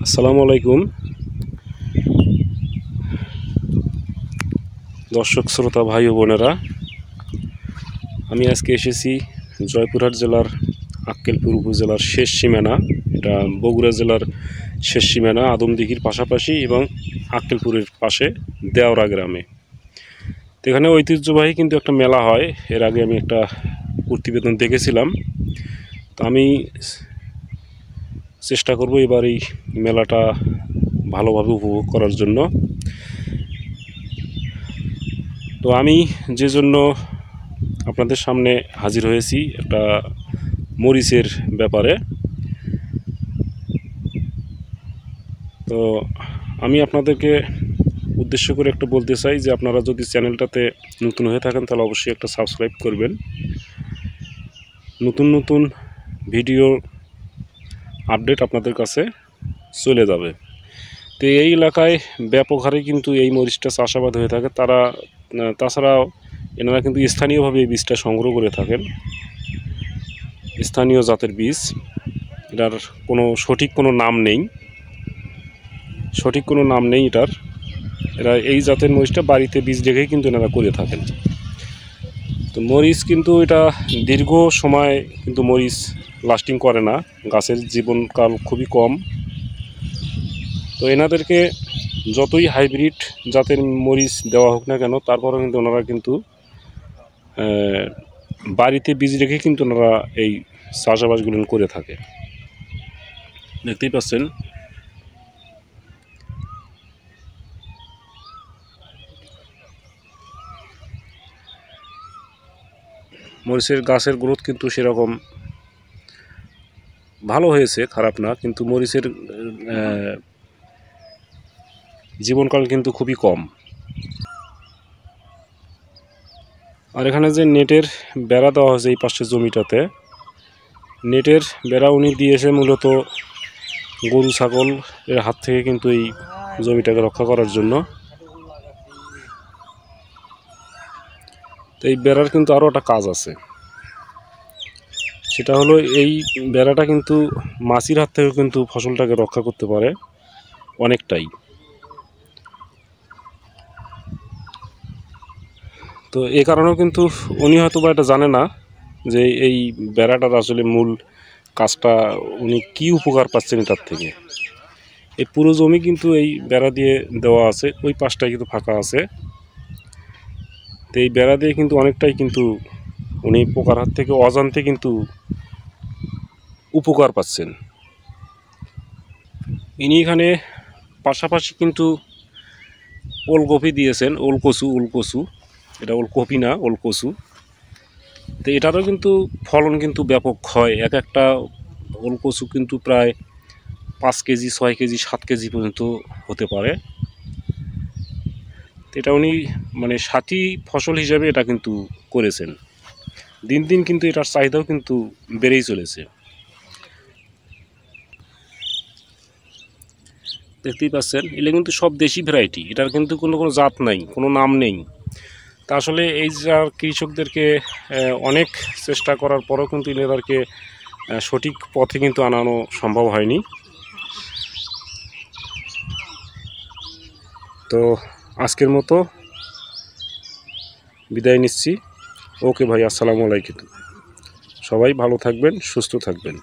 আসসালামু আলাইকুম দর্শক শ্রোতা ভাই ও বোনেরা, আমি আজকে এসেছি জয়পুরহাট জেলার আক্কেলপুর উপজেলার শেষ সীমানা। এটা বগুড়া জেলার শেষ সীমানা, আদমদিঘির পাশাপাশি এবং আক্কেলপুরের পাশে দেওরা গ্রামে। তো এখানে ঐতিহ্যবাহী কিন্তু একটা মেলা হয়। এর আগে আমি একটা প্রতিবেদন দেখেছিলাম। তো আমি চেষ্টা করব এবার এই মেলাটা ভালোভাবে উপভোগ করার জন্য। তো আমি যে জন্য আপনাদের সামনে হাজির হয়েছি একটা মরিচের ব্যাপারে। তো আমি আপনাদেরকে উদ্দেশ্য করে একটু বলতে চাই যে আপনারা যদি চ্যানেলটাতে নতুন হয়ে থাকেন তাহলে অবশ্যই একটা সাবস্ক্রাইব করবেন। নতুন নতুন ভিডিও আপডেট আপনাদের কাছে চলে যাবে। তো এই এলাকায় ব্যাপক হারে কিন্তু এই মরিচটা চাষাবাদ হয়ে থাকে। তাছাড়াও এনারা কিন্তু স্থানীয়ভাবে এই বীজটা সংগ্রহ করে থাকেন, স্থানীয় জাতের বীজ। এটার সঠিক কোনো নাম নেই এটার। এরা এই জাতের মরিচটা বাড়িতে বীজ রেখেই কিন্তু এনারা করে থাকেন। তো মরিচ কিন্তু এটা দীর্ঘ সময় কিন্তু মরিচ লাস্টিং করে না, গাছের জীবনকাল খুবই কম। তো এনাদেরকে যতই হাইব্রিড জাতের মরিচ দেওয়া হোক না কেন, তারপরেও কিন্তু ওনারা কিন্তু বাড়িতে বীজ রেখে কিন্তু ওনারা এই চাষাবাদগুলো করে থাকে। দেখতেই পাচ্ছেন মরিচের গাছের গ্রোথ কিন্তু সেরকম ভালো হয়েছে, খারাপ না, কিন্তু মরিচের জীবনকাল কিন্তু খুবই কম। আর এখানে যে নেটের বেড়া দেওয়া হয়েছে এই পাশের জমিটাতে, নেটের বেড়া উনি দিয়েছে মূলত গরু ছাগল এর হাত থেকে কিন্তু এই জমিটাকে রক্ষা করার জন্য। তো এই বেড়ার কিন্তু আরও একটা কাজ আছে, সেটা হলো এই বেড়াটা কিন্তু মাছির হাত থেকে কিন্তু ফসলটাকে রক্ষা করতে পারে অনেকটাই। তো এই কারণেও কিন্তু উনি হয়তো বা এটা জানে না যে এই বেড়াটার আসলে মূল কাজটা উনি কি উপকার পাচ্ছেন এটার থেকে। এই পুরো জমি কিন্তু এই বেড়া দিয়ে দেওয়া আছে, ওই পাশটায় কিন্তু ফাঁকা আছে। তো এই বেড়া দিয়ে কিন্তু অনেকটাই কিন্তু উনি পোকার হাত থেকে অজান্তে কিন্তু উপকার পাচ্ছেন। ইনি এখানে পাশাপাশি কিন্তু ওলকপি দিয়েছেন, ওলকচু, এটা ওলকপি না, ওলকচু। তো এটারও কিন্তু ফলন কিন্তু ব্যাপক হয়। একটা ওলকচু কিন্তু প্রায় 5 কেজি, 6 কেজি, 7 কেজি পর্যন্ত হতে পারে। এটা উনি মানে সাথী ফসল হিসাবে এটা কিন্তু করেছেন। দিন দিন কিন্তু এটার চাহিদাও কিন্তু বেড়েই চলেছে। দেখতেই পাচ্ছেন এগুলো কিন্তু সব দেশি ভ্যারাইটি, এটার কিন্তু কোনো জাত নাই, কোনো নাম নেই। তা আসলে এই যা কৃষকদেরকে অনেক চেষ্টা করার পরেও কিন্তু এনাদেরকে সঠিক পথে কিন্তু আনানো সম্ভব হয়নি। তো আজকের মতো বিদায় নিচ্ছি। ওকে ভাই, আসসালামু আলাইকুম। সবাই ভালো থাকবেন, সুস্থ থাকবেন।